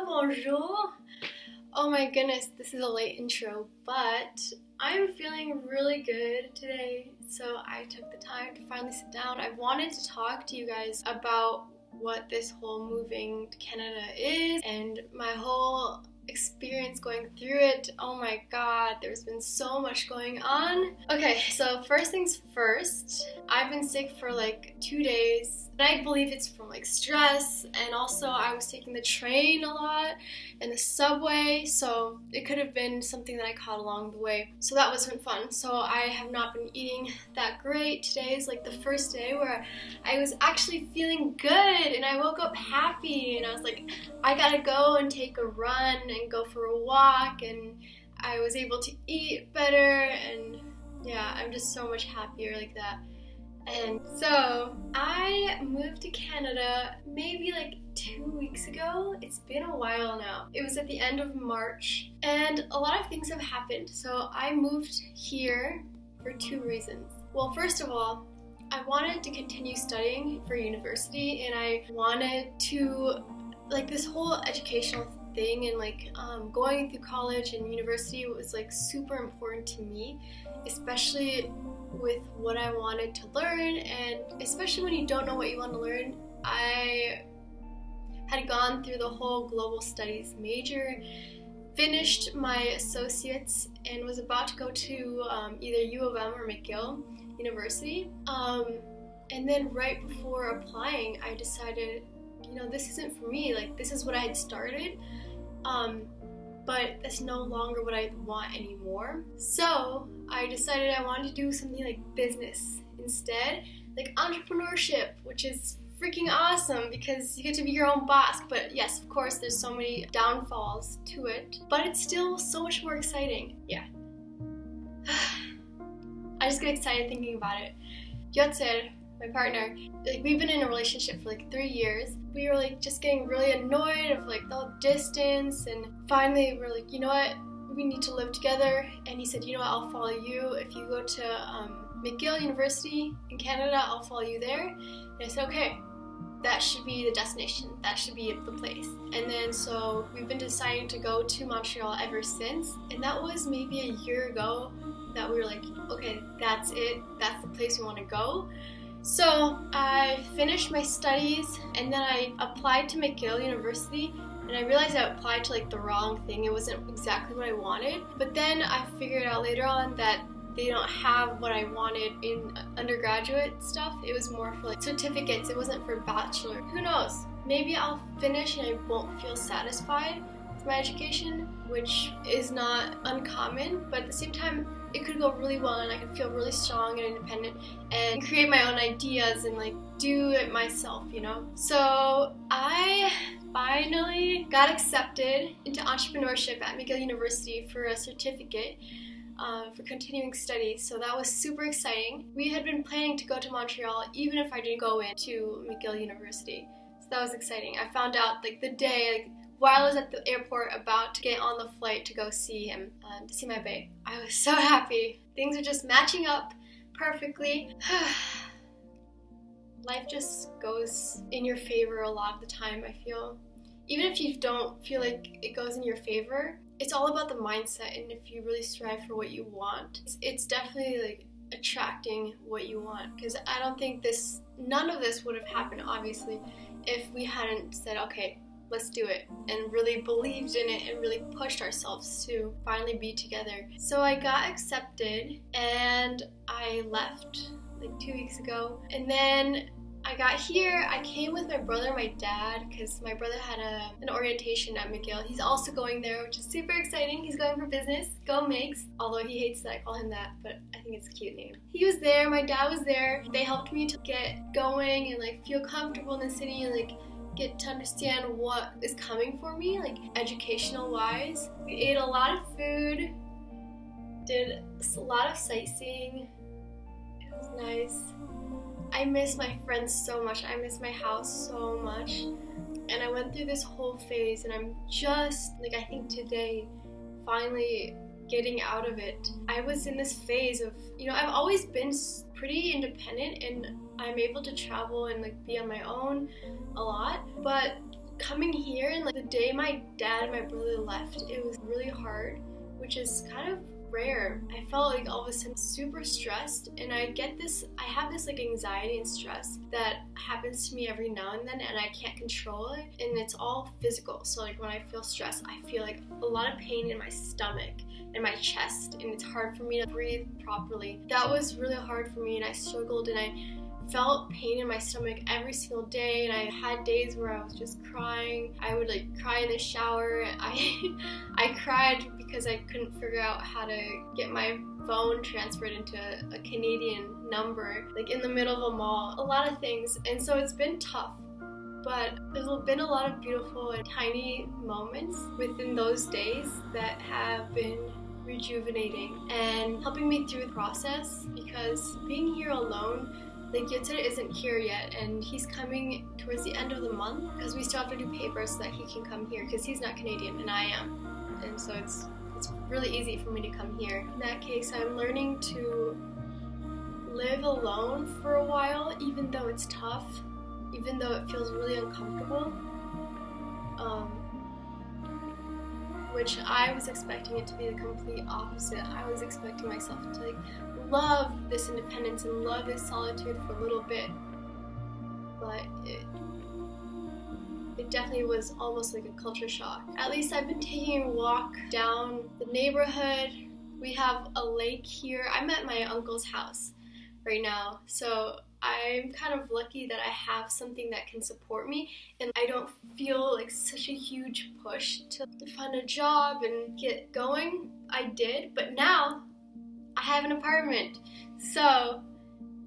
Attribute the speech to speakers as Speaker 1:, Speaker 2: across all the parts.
Speaker 1: Bonjour. Oh my goodness, this is a late intro, but I'm feeling really good today, so I took the time to finally sit down. I wanted to talk to you guys about what this whole moving to Canada is and my whole experience going through it. Oh my god, there's been so much going on. Okay, so first things first, I've been sick for like 2 days. And I believe it's from like stress, and also I was taking the train a lot and the subway, so it could have been something that I caught along the way. So that wasn't fun. So I have not been eating that great. Today is like the first day where I was actually feeling good and I woke up happy and I was like, I gotta go and take a run and go for a walk, and I was able to eat better, and yeah, I'm just so much happier like that. And so I moved to Canada maybe like 2 weeks ago. It's been a while now. It was at the end of March and a lot of things have happened. So I moved here for 2 reasons. Well, first of all, I wanted to continue studying for university, and I wanted to, like, this whole educational thing and like going through college and university was like super important to me, especially with what I wanted to learn, and especially when you don't know what you want to learn. I had gone through the whole global studies major, finished my associates, and was about to go to either U of M or McGill University. And then right before applying, I decided, you know, this isn't for me. Like, this is what I had started, but that's no longer what I want anymore. So I decided I wanted to do something like business instead, like entrepreneurship, which is freaking awesome because you get to be your own boss. But yes, of course, there's so many downfalls to it, but it's still so much more exciting. Yeah. I just get excited thinking about it. Yotzer, my partner, like we've been in a relationship for like 3 years. We were like just getting really annoyed of like the distance, and finally we're like, you know what, we need to live together. And he said, you know what, I'll follow you. If you go to McGill University in Canada, I'll follow you there. And I said, okay, that should be the destination. That should be the place. And then so we've been deciding to go to Montreal ever since. And that was maybe a year ago that we were like, okay, that's it. That's the place we want to go. So I finished my studies and then I applied to McGill University. And I realized I applied to like the wrong thing. It wasn't exactly what I wanted. But then I figured out later on that they don't have what I wanted in undergraduate stuff. It was more for like certificates. It wasn't for bachelor. Who knows? Maybe I'll finish and I won't feel satisfied with my education, which is not uncommon, but at the same time, it could go really well and I could feel really strong and independent and create my own ideas and like do it myself, you know? So I finally got accepted into entrepreneurship at McGill University for a certificate for continuing studies, so that was super exciting. We had been planning to go to Montreal even if I didn't go into McGill University, so that was exciting. I found out like the day, like while I was at the airport about to get on the flight to go see him, to see my babe. I was so happy. Things are just matching up perfectly. Life just goes in your favor a lot of the time, I feel. Even if you don't feel like it goes in your favor, it's all about the mindset, and if you really strive for what you want, it's definitely like attracting what you want. Because I don't think none of this would have happened, obviously, if we hadn't said, okay, let's do it, and really believed in it and really pushed ourselves to finally be together. So I got accepted and I left like 2 weeks ago, and then I got here. I came with my brother and my dad because my brother had an orientation at McGill. He's also going there, which is super exciting. He's going for business. Go Migs. Although he hates that I call him that, but I think it's a cute name. He was there. My dad was there. They helped me to get going and like feel comfortable in the city and like get to understand what is coming for me, like educational wise. We ate a lot of food, did a lot of sightseeing. It was nice. I miss my friends so much. I miss my house so much. And I went through this whole phase and I'm just, like, I think today, finally getting out of it. I was in this phase of, you know, I've always been pretty independent and I'm able to travel and like be on my own a lot. But coming here and like the day my dad and my brother left, it was really hard, which is kind of rare. I felt like all of a sudden super stressed, and I have this like anxiety and stress that happens to me every now and then, and I can't control it, and it's all physical. So like when I feel stressed, I feel like a lot of pain in my stomach and my chest, and it's hard for me to breathe properly. That was really hard for me, and I struggled, and I felt pain in my stomach every single day, and I had days where I was just crying. I would like cry in the shower. I cried because I couldn't figure out how to get my phone transferred into a Canadian number, like in the middle of a mall, a lot of things. And so it's been tough, but there's been a lot of beautiful and tiny moments within those days that have been rejuvenating and helping me through the process, because being here alone, like Yotzer isn't here yet, and he's coming towards the end of the month because we still have to do papers so that he can come here, because he's not Canadian and I am, and so it's really easy for me to come here. In that case, I'm learning to live alone for a while, even though it's tough, even though it feels really uncomfortable, which I was expecting it to be the complete opposite. I was expecting myself to like love this independence and love this solitude for a little bit, but it definitely was almost like a culture shock. At least I've been taking a walk down the neighborhood. We have a lake here. I'm at my uncle's house right now, so I'm kind of lucky that I have something that can support me, and I don't feel like such a huge push to find a job and get going. I did, but now I have an apartment, so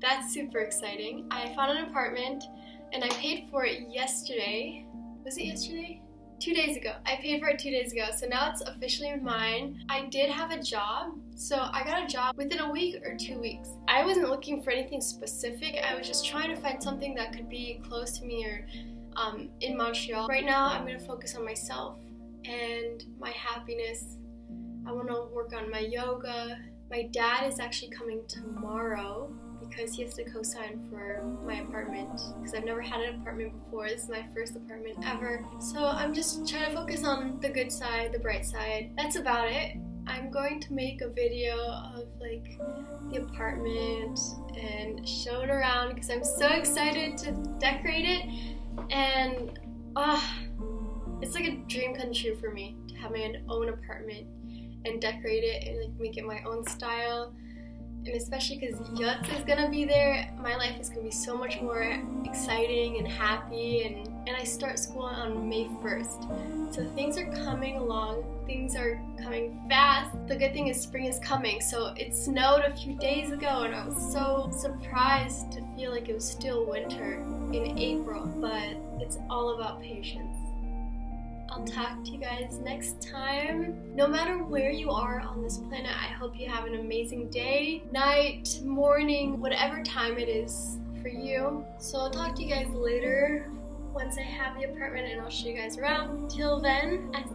Speaker 1: that's super exciting. I found an apartment and I paid for it yesterday. Was it yesterday? 2 days ago. I paid for it 2 days ago, so now it's officially mine. I did have a job, so I got a job within a week or 2 weeks. I wasn't looking for anything specific. I was just trying to find something that could be close to me or in Montreal. Right now, I'm going to focus on myself and my happiness. I want to work on my yoga. My dad is actually coming tomorrow because he has to co-sign for my apartment because I've never had an apartment before. This is my first apartment ever. So I'm just trying to focus on the good side, the bright side. That's about it. I'm going to make a video of like the apartment and show it around because I'm so excited to decorate it. And it's like a dream come true for me to have my own apartment and decorate it and like make it my own style. And especially because Yutz is gonna be there, my life is gonna be so much more exciting and happy. And I start school on May 1st. So things are coming along, things are coming fast. The good thing is spring is coming. So it snowed a few days ago and I was so surprised to feel like it was still winter in April, but it's all about patience. I'll talk to you guys next time. No matter where you are on this planet, I hope you have an amazing day, night, morning, whatever time it is for you. So I'll talk to you guys later once I have the apartment and I'll show you guys around. Till then, as